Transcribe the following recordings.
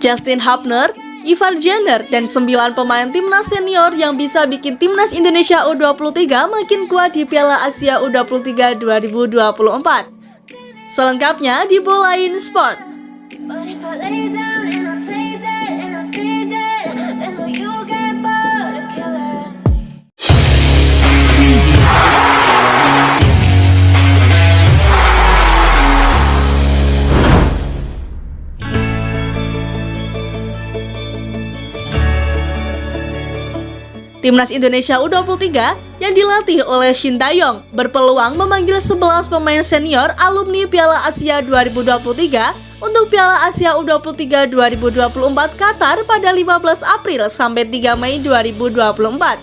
Justin Hubner, Ivar Jenner, dan 9 pemain timnas senior yang bisa bikin timnas Indonesia U23 makin kuat di Piala Asia U23 2024. Selengkapnya di Bolain Sport. Timnas Indonesia U23 yang dilatih oleh Shin Tae-yong berpeluang memanggil 11 pemain senior alumni Piala Asia 2023 untuk Piala Asia U23 2024 Qatar pada 15 April sampai 3 Mei 2024.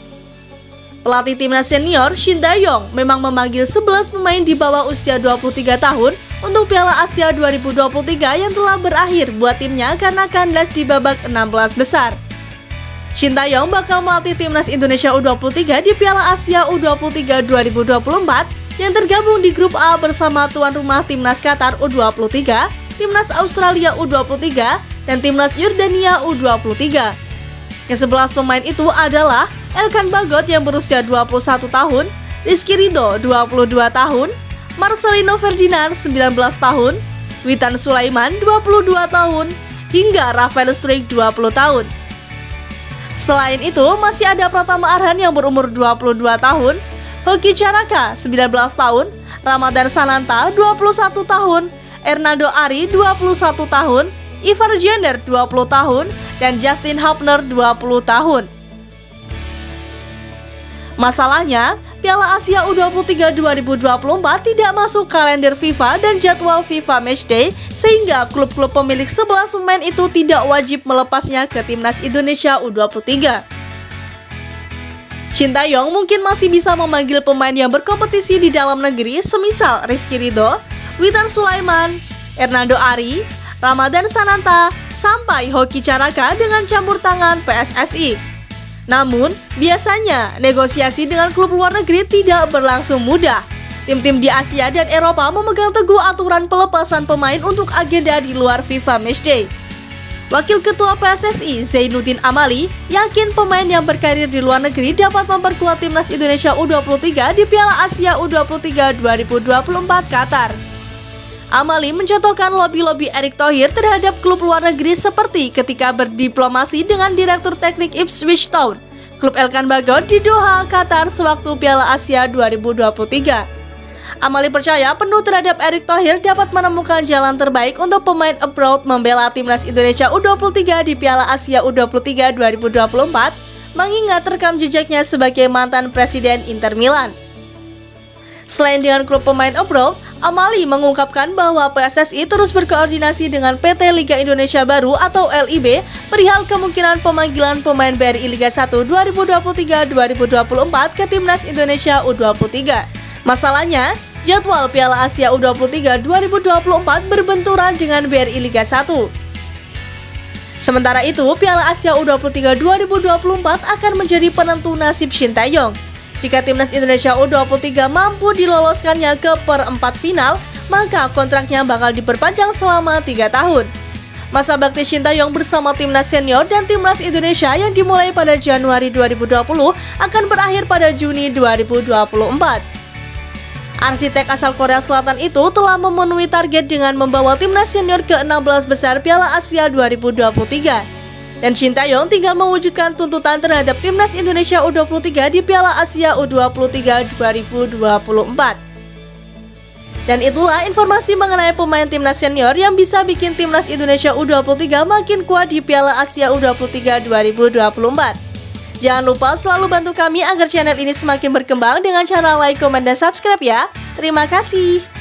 Pelatih timnas senior Shin Tae-yong memang memanggil 11 pemain di bawah usia 23 tahun untuk Piala Asia 2023 yang telah berakhir buat timnya karena kandas di babak 16 besar. Shin Tae-yong bakal melatih timnas Indonesia U23 di Piala Asia U23 2024 yang tergabung di grup A bersama tuan rumah timnas Qatar U23, timnas Australia U23, dan timnas Yordania U23. Ke-11 pemain itu adalah Elkan Bagot yang berusia 21 tahun, Rizky Ridho 22 tahun, Marcelino Ferdinand 19 tahun, Witan Sulaiman 22 tahun, hingga Rafael Struijk 20 tahun. Selain itu, masih ada Pratama Arhan yang berumur 22 tahun, Hoki Caraka 19 tahun, Ramadan Sananta 21 tahun, Ernaldo Ari 21 tahun, Ivar Jenner 20 tahun, dan Justin Hubner 20 tahun. Masalahnya, Piala Asia U23 2024 tidak masuk kalender FIFA dan jadwal FIFA Matchday, sehingga klub-klub pemilik 11 pemain itu tidak wajib melepasnya ke timnas Indonesia U23. Shin Tae-yong mungkin masih bisa memanggil pemain yang berkompetisi di dalam negeri, semisal Rizky Ridho, Witan Sulaiman, Ernaldo Ari, Ramadan Sananta, sampai Hoki Caraka dengan campur tangan PSSI. Namun, biasanya negosiasi dengan klub luar negeri tidak berlangsung mudah. Tim-tim di Asia dan Eropa memegang teguh aturan pelepasan pemain untuk agenda di luar FIFA Matchday. Wakil Ketua PSSI Zainuddin Amali yakin pemain yang berkarir di luar negeri dapat memperkuat timnas Indonesia U23 di Piala Asia U23 2024 Qatar. Amali mencontohkan lobi-lobi Erick Thohir terhadap klub luar negeri seperti ketika berdiplomasi dengan Direktur Teknik Ipswich Town, klub Elkan Bagot di Doha, Qatar sewaktu Piala Asia 2023. Amali percaya penuh terhadap Erick Thohir dapat menemukan jalan terbaik untuk pemain abroad membela timnas Indonesia U23 di Piala Asia U23 2024, mengingat rekam jejaknya sebagai mantan presiden Inter Milan. Selain dengan klub pemain abroad, Amali mengungkapkan bahwa PSSI terus berkoordinasi dengan PT Liga Indonesia Baru atau LIB perihal kemungkinan pemanggilan pemain BRI Liga 1 2023-2024 ke timnas Indonesia U23. Masalahnya, jadwal Piala Asia U23 2024 berbenturan dengan BRI Liga 1. Sementara itu, Piala Asia U23 2024 akan menjadi penentu nasib Shin Tae-yong. Jika timnas Indonesia U23 mampu diloloskannya ke perempat final, maka kontraknya bakal diperpanjang selama 3 tahun. Masa bakti Shin Tae-yong bersama timnas senior dan timnas Indonesia yang dimulai pada Januari 2020 akan berakhir pada Juni 2024. Arsitek asal Korea Selatan itu telah memenuhi target dengan membawa timnas senior ke 16 besar Piala Asia 2023. Dan Shin Tae-yong tinggal mewujudkan tuntutan terhadap timnas Indonesia U23 di Piala Asia U23 2024. Dan itulah informasi mengenai pemain timnas senior yang bisa bikin timnas Indonesia U23 makin kuat di Piala Asia U23 2024. Jangan lupa selalu bantu kami agar channel ini semakin berkembang dengan cara like, komen, dan subscribe ya. Terima kasih.